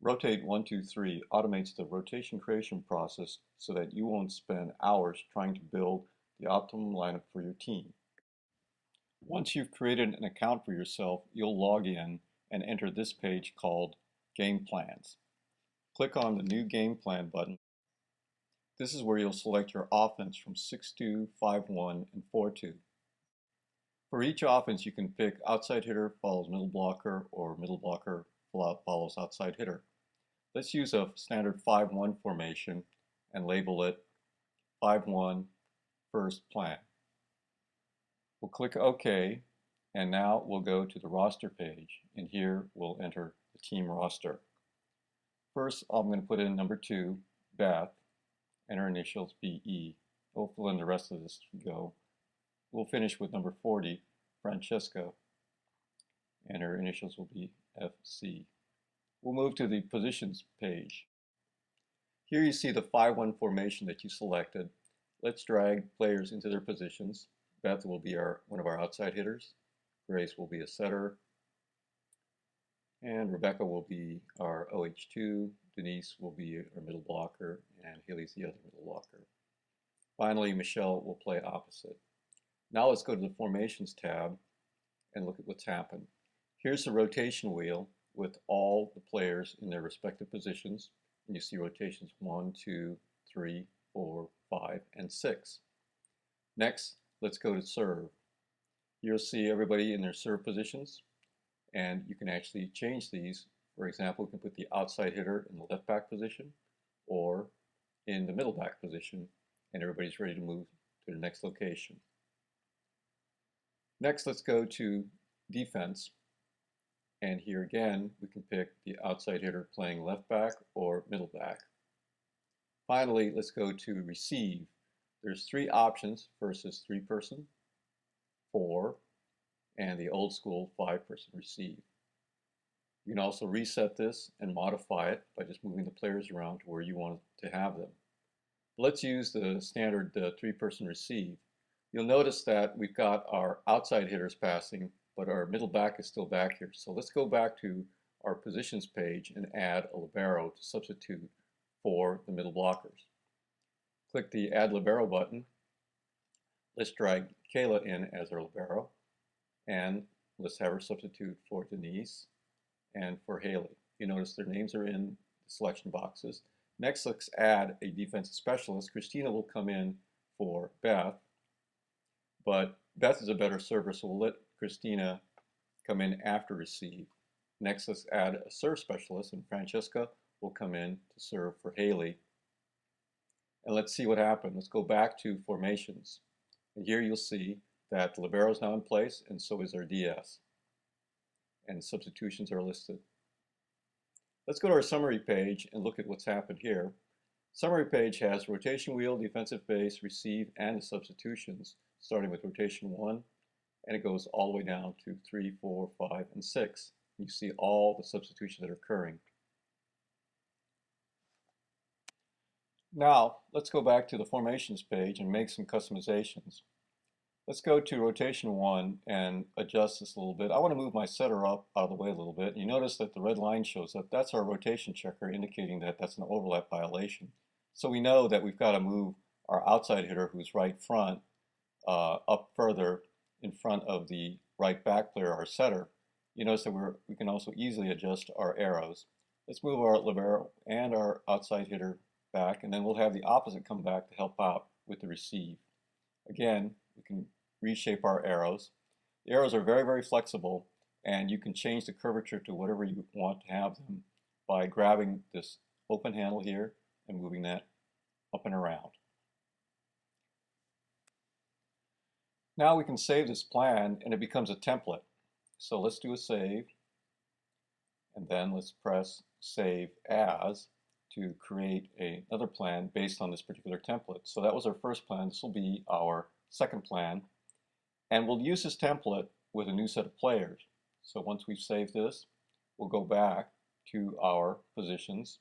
Rotate 1, 2, 3 automates the rotation creation process so that you won't spend hours trying to build the optimum lineup for your team. Once you've created an account for yourself, you'll log in and enter this page called Game Plans. Click on the New Game Plan button. This is where you'll select your offense from 6-2, 5-1, and 4-2. For each offense, you can pick outside hitter follows middle blocker or middle blocker follows outside hitter. Let's use a standard 5-1 formation and label it 5-1 first plan. We'll click OK, and now we'll go to the roster page, and here we'll enter the team roster. First, I'm going to put in number 2, Beth, and her initials BE. We'll fill in the rest of this as we go. We'll finish with number 40, Francesca, and her initials will be FC. We'll move to the positions page. Here you see the 5-1 formation that you selected. Let's drag players into their positions. Beth will be one of our outside hitters. Grace will be a setter. And Rebecca will be our OH2. Denise will be our middle blocker, and Haley's the other middle blocker. Finally, Michelle will play opposite. Now let's go to the Formations tab and look at what's happened. Here's the rotation wheel with all the players in their respective positions. And you see rotations 1, 2, 3, 4, 5, and 6. Next, let's go to serve. You'll see everybody in their serve positions, and you can actually change these. For example, we can put the outside hitter in the left back position or in the middle back position, and everybody's ready to move to the next location. Next, let's go to defense. And here again, we can pick the outside hitter playing left back or middle back. Finally, let's go to receive. There's 3 options. First is 3-person, 4, and the old school 5-person receive. You can also reset this and modify it by just moving the players around to where you want to have them. Let's use the standard 3-person receive. You'll notice that we've got our outside hitters passing, but our middle back is still back here. So let's go back to our positions page and add a libero to substitute for the middle blockers. Click the Add Libero button. Let's drag Kayla in as our libero, and let's have her substitute for Denise and for Haley. You notice their names are in the selection boxes. Next, let's add a defensive specialist. Christina will come in for Beth, but Beth is a better server, so we'll let Christina come in after receive. Next, let's add a serve specialist, and Francesca will come in to serve for Haley. And let's see what happened. Let's go back to formations. And here you'll see that the libero is now in place, and so is our DS. And substitutions are listed. Let's go to our summary page and look at what's happened here. Summary page has rotation wheel, defensive base, receive, and the substitutions, starting with rotation 1, and it goes all the way down to 3, 4, 5, and 6. You see all the substitutions that are occurring. Now, let's go back to the formations page and make some customizations. Let's go to rotation 1 and adjust this a little bit. I want to move my setter up out of the way a little bit. You notice that the red line shows up. That's our rotation checker indicating that that's an overlap violation. So we know that we've got to move our outside hitter, who's right front, up further in front of the right back player, our setter. You notice that we can also easily adjust our arrows. Let's move our libero and our outside hitter back, and then we'll have the opposite come back to help out with the receive. Again, we can reshape our arrows. The arrows are very, very flexible, and you can change the curvature to whatever you want to have them by grabbing this open handle here and moving that up and around. Now we can save this plan and it becomes a template. So let's do a save, and then let's press Save As to create another plan based on this particular template. So that was our first plan. This will be our second plan. And we'll use this template with a new set of players. So once we've saved this, we'll go back to our positions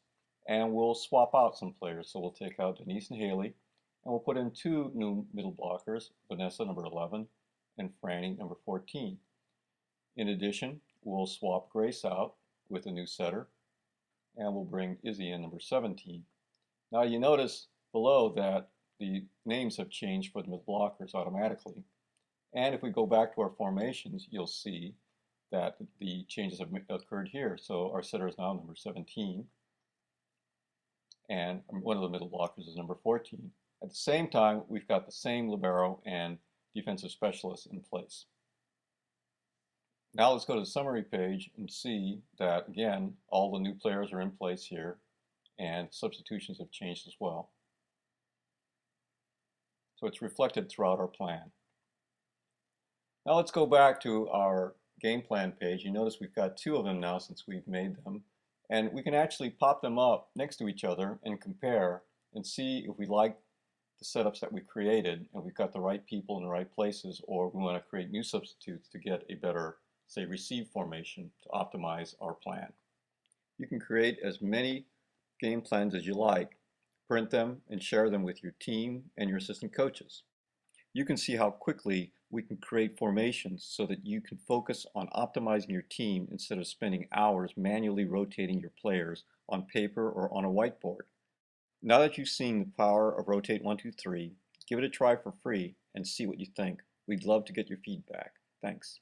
and we'll swap out some players. So we'll take out Denise and Haley, and we'll put in 2 new middle blockers, Vanessa, number 11, and Franny, number 14. In addition, we'll swap Grace out with a new setter, and we'll bring Izzy in number 17. Now you notice below that the names have changed for the middle blockers automatically. And if we go back to our formations, you'll see that the changes have occurred here. So our setter is now number 17, and one of the middle blockers is number 14. At the same time, we've got the same libero and defensive specialists in place. Now let's go to the summary page and see that, again, all the new players are in place here, and substitutions have changed as well. So it's reflected throughout our plan. Now let's go back to our game plan page. You notice we've got two of them now since we've made them, and we can actually pop them up next to each other and compare and see if we like the setups that we created and we've got the right people in the right places, or we want to create new substitutes to get a better, say, receive formation to optimize our plan. You can create as many game plans as you like, print them, and share them with your team and your assistant coaches. You can see how quickly we can create formations so that you can focus on optimizing your team instead of spending hours manually rotating your players on paper or on a whiteboard. Now that you've seen the power of Rotate 123, give it a try for free and see what you think. We'd love to get your feedback. Thanks.